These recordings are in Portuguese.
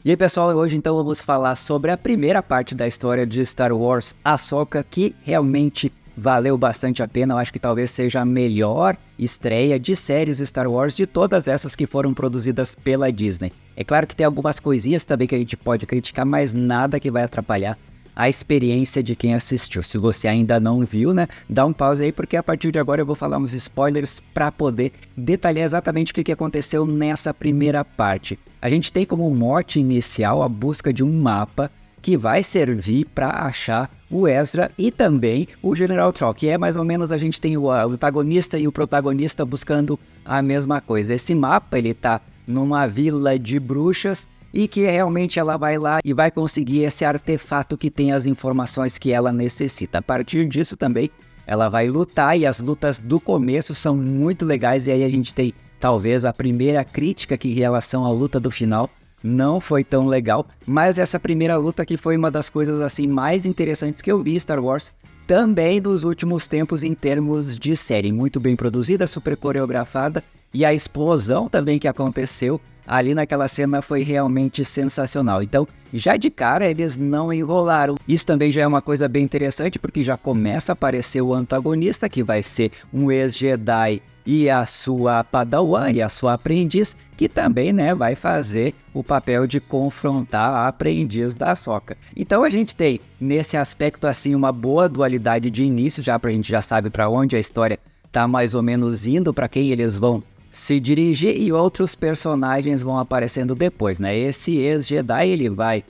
E aí pessoal, hoje então vamos falar sobre a primeira parte da história de Star Wars Ahsoka, que realmente valeu bastante a pena. Eu acho que talvez seja a melhor estreia de séries Star Wars de todas essas que foram produzidas pela Disney. É claro que tem algumas coisinhas também que a gente pode criticar, mas nada que vai atrapalhar a experiência de quem assistiu. Se você ainda não viu, né, dá um pause aí, porque a partir de agora eu vou falar uns spoilers para poder detalhar exatamente o que aconteceu nessa primeira parte. A gente tem como mote inicial a busca de um mapa que vai servir para achar o Ezra e também o General Troll, que é mais ou menos a gente tem o antagonista e o protagonista buscando a mesma coisa. Esse mapa ele tá numa vila de bruxas e que realmente ela vai lá e vai conseguir esse artefato que tem as informações que ela necessita. A partir disso também ela vai lutar, e as lutas do começo são muito legais, e aí a gente tem talvez a primeira crítica que em relação à luta do final não foi tão legal, mas essa primeira luta aqui foi uma das coisas assim mais interessantes que eu vi em Star Wars também dos últimos tempos em termos de série. Muito bem produzida, super coreografada, e a explosão também que aconteceu ali naquela cena foi realmente sensacional. Então, já de cara eles não enrolaram. Isso também já é uma coisa bem interessante, porque já começa a aparecer o antagonista, que vai ser um ex-Jedi e a sua padawan e a sua aprendiz, que também, né, vai fazer o papel de confrontar a aprendiz da Ahsoka. Então a gente tem nesse aspecto assim uma boa dualidade de início, já pra gente já sabe para onde a história tá mais ou menos indo, para quem eles vão se dirigir, e outros personagens vão aparecendo depois, né? Esse ex-Jedi ele vai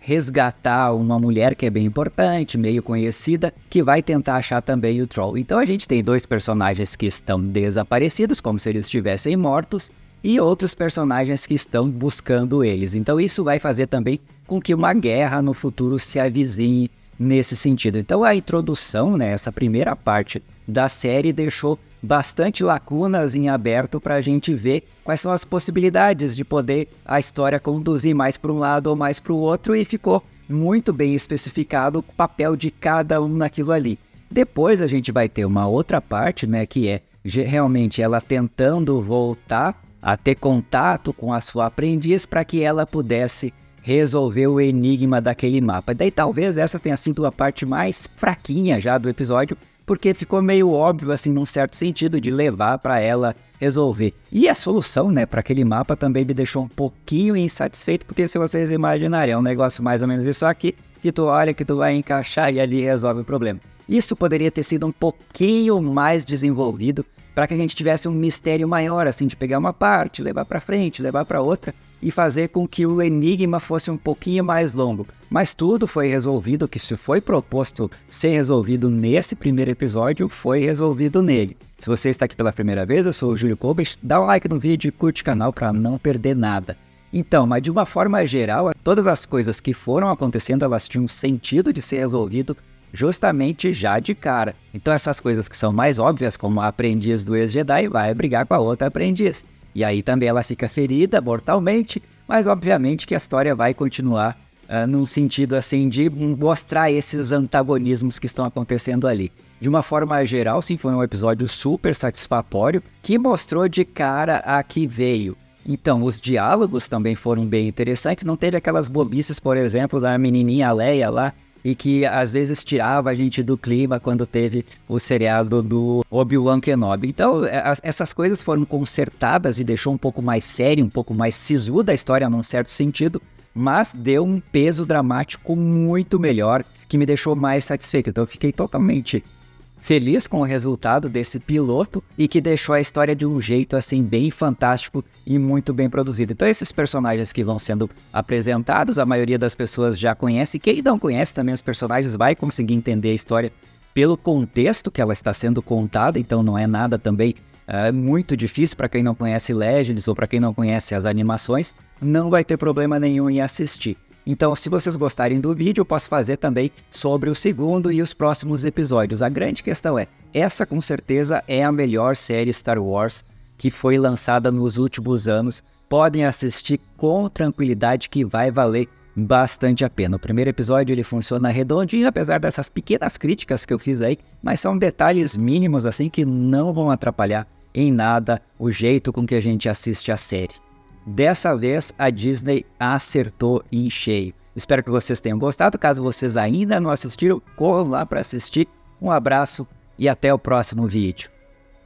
resgatar uma mulher que é bem importante, meio conhecida, que vai tentar achar também o Troll. Então a gente tem dois personagens que estão desaparecidos, como se eles estivessem mortos, e outros personagens que estão buscando eles. Então isso vai fazer também com que uma guerra no futuro se avizinhe nesse sentido. Então a introdução, né, essa primeira parte da série deixou bastante lacunas em aberto para a gente ver quais são as possibilidades de poder a história conduzir mais para um lado ou mais para o outro, e ficou muito bem especificado o papel de cada um naquilo ali. Depois a gente vai ter uma outra parte, né, que é realmente ela tentando voltar a ter contato com a sua aprendiz para que ela pudesse resolver o enigma daquele mapa. Daí talvez essa tenha sido a parte mais fraquinha já do episódio, porque ficou meio óbvio, assim, num certo sentido, de levar para ela resolver. E a solução, né, para aquele mapa também me deixou um pouquinho insatisfeito, porque se vocês imaginarem, é um negócio mais ou menos isso aqui, que tu olha, que tu vai encaixar e ali resolve o problema. Isso poderia ter sido um pouquinho mais desenvolvido, para que a gente tivesse um mistério maior, assim, de pegar uma parte, levar para frente, levar para outra, e fazer com que o enigma fosse um pouquinho mais longo. Mas tudo foi resolvido, que se foi proposto ser resolvido nesse primeiro episódio, foi resolvido nele. Se você está aqui pela primeira vez, eu sou o Júlio Koubas, dá um like no vídeo e curte o canal para não perder nada. Então, mas de uma forma geral, todas as coisas que foram acontecendo, elas tinham sentido de ser resolvido justamente já de cara. Então essas coisas que são mais óbvias, como a aprendiz do ex-Jedi vai brigar com a outra aprendiz. E aí também ela fica ferida mortalmente, mas obviamente que a história vai continuar num sentido assim de mostrar esses antagonismos que estão acontecendo ali. De uma forma geral, sim, foi um episódio super satisfatório, que mostrou de cara a que veio. Então, os diálogos também foram bem interessantes, não teve aquelas bobices, por exemplo, da menininha Leia lá, e que às vezes tirava a gente do clima quando teve o seriado do Obi-Wan Kenobi. Então essas coisas foram consertadas e deixou um pouco mais sério, um pouco mais sisuda a história num certo sentido, mas deu um peso dramático muito melhor, que me deixou mais satisfeito. Então eu fiquei totalmente feliz com o resultado desse piloto, e que deixou a história de um jeito assim bem fantástico e muito bem produzido. Então esses personagens que vão sendo apresentados, a maioria das pessoas já conhece. Quem não conhece também os personagens vai conseguir entender a história pelo contexto que ela está sendo contada, então não é nada também muito difícil para quem não conhece Legends ou para quem não conhece as animações, não vai ter problema nenhum em assistir. Então, se vocês gostarem do vídeo, eu posso fazer também sobre o segundo e os próximos episódios. A grande questão é, essa com certeza é a melhor série Star Wars que foi lançada nos últimos anos. Podem assistir com tranquilidade, que vai valer bastante a pena. O primeiro episódio ele funciona redondinho, apesar dessas pequenas críticas que eu fiz aí, mas são detalhes mínimos assim que não vão atrapalhar em nada o jeito com que a gente assiste a série. dessa vez a Disney acertou em cheio. Espero que vocês tenham gostado. Caso vocês ainda não assistiram, corram lá para assistir. Um abraço e até o próximo vídeo.